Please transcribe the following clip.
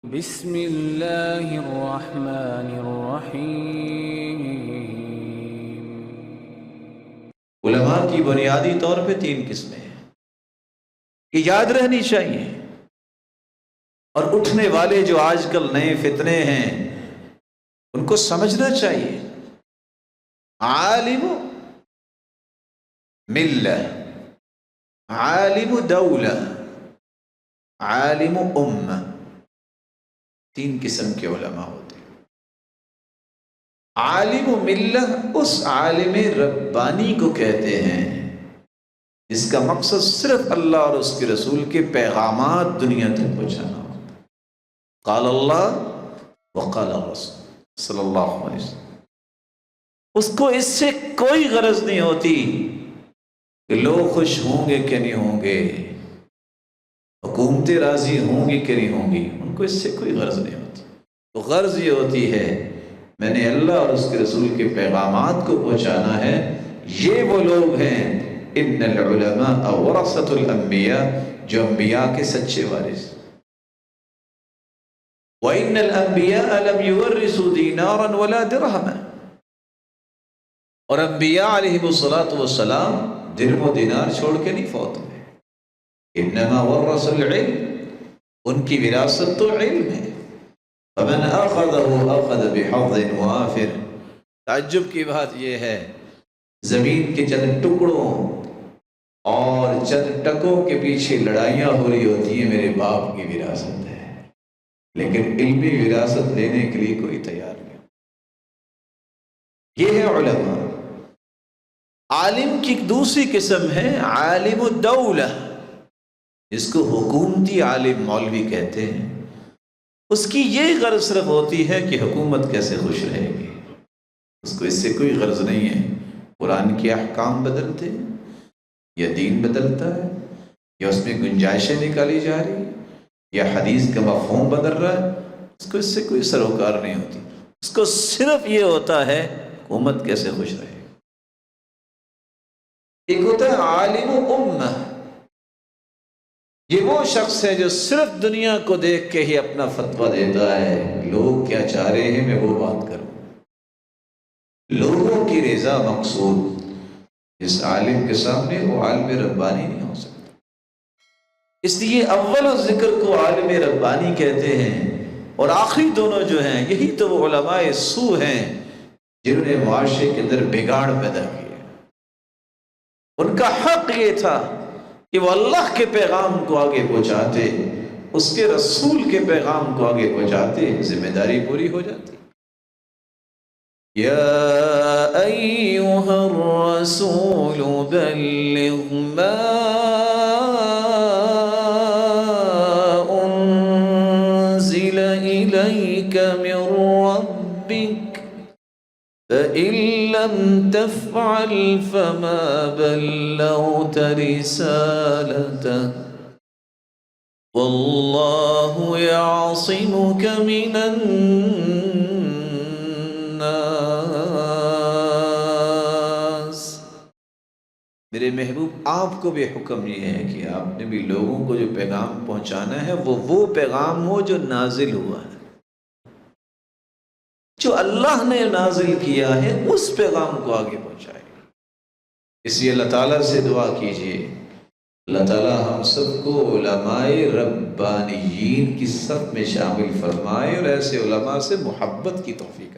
بسم اللہ الرحمن الرحیم۔ علماء کی بنیادی طور پہ 3 قسمیں ہیں کہ یاد رہنی چاہیے، اور اٹھنے والے جو آج کل نئے فتنے ہیں ان کو سمجھنا چاہیے۔ عالم ملہ، عالم دولہ، عالم امہ، 3 قسم کے علماء ہوتے ہیں۔ عالم ملہ اس عالم ربانی کو کہتے ہیں جس کا مقصد صرف اللہ اور اس کے رسول کے پیغامات دنیا تک پہنچانا ہوتا ہے۔ قال اللہ وقال الرسول صلی اللہ علیہ وسلم۔ اس کو اس سے کوئی غرض نہیں ہوتی کہ لوگ خوش ہوں گے کہ نہیں ہوں گے، حکومتیں راضی ہوں گی کہ نہیں ہوں گی، ان کو اس سے کوئی غرض نہیں ہوتی۔ تو غرض یہ ہوتی ہے میں نے اللہ اور اس کے رسول کے پیغامات کو پہنچانا ہے۔ یہ وہ لوگ ہیں ان العلماء ورثۃ الانبیاء، جو انبیاء کے سچے وارث۔ وَإِنَّ الْأَنْبِيَاءَ لَمْ يُوَرِّثُوا دِينَارًا وَلَا دِرْهَمًا، اور انبیاء علیہ الصلوۃ والسلام درہم و دینار چھوڑ کے نہیں فوت ہوئے۔ انما ورث العلم، ان کی وراثت تو علم ہے۔ فمن اخذه اخذ بحظ وافر۔ تعجب کی بات یہ ہے زمین کے چند ٹکڑوں اور چند ٹکوں کے پیچھے لڑائیاں ہو رہی ہوتی ہیں، میرے باپ کی وراثت ہے، لیکن علمی وراثت لینے کے لیے کوئی تیار نہیں۔ یہ ہے علماء۔ عالم کی دوسری قسم ہے عالم الدولہ، جس کو حکومتی عالم مولوی کہتے ہیں۔ اس کی یہ غرض صرف ہوتی ہے کہ حکومت کیسے خوش رہے گی، اس کو اس سے کوئی غرض نہیں ہے قرآن کے احکام بدلتے ہیں یا دین بدلتا ہے یا اس میں گنجائشیں نکالی جا رہی ہیں یا حدیث کا مفہوم بدل رہا ہے، اس کو اس سے کوئی سروکار نہیں ہوتی۔ اس کو صرف یہ ہوتا ہے حکومت کیسے خوش رہے۔ ایک ہوتا ہے عالم امہ، یہ وہ شخص ہے جو صرف دنیا کو دیکھ کے ہی اپنا فتویٰ دیتا ہے، لوگ کیا چاہ رہے ہیں میں وہ بات کروں، لوگوں کی رضا مقصود۔ اس عالم کے سامنے وہ عالم ربانی نہیں ہو سکتا، اس لیے اول ذکر کو عالم ربانی کہتے ہیں، اور آخری دونوں جو ہیں یہی تو وہ علماء سو ہیں جنہوں نے معاشرے کے اندر بگاڑ پیدا کیا۔ ان کا حق یہ تھا کہ وہ اللہ کے پیغام کو آگے پہنچاتے، اس کے رسول کے پیغام کو آگے پہنچاتے، ذمہ داری پوری ہو جاتی۔ یا ایھا الرسول بلغ ما انزل الیک من ربک فإن لم تفعل فما بلغت رسالته والله يعصمك من الناس۔ میرے محبوب آپ کو بھی حکم یہ ہے کہ آپ نے بھی لوگوں کو جو پیغام پہنچانا ہے وہ پیغام ہو جو نازل ہوا ہے، جو اللہ نے نازل کیا ہے اس پیغام کو آگے پہنچائے۔ اس لیے اللہ تعالیٰ سے دعا کیجئے اللہ تعالیٰ ہم سب کو علماء ربانیین کی صف میں شامل فرمائے اور ایسے علماء سے محبت کی توفیق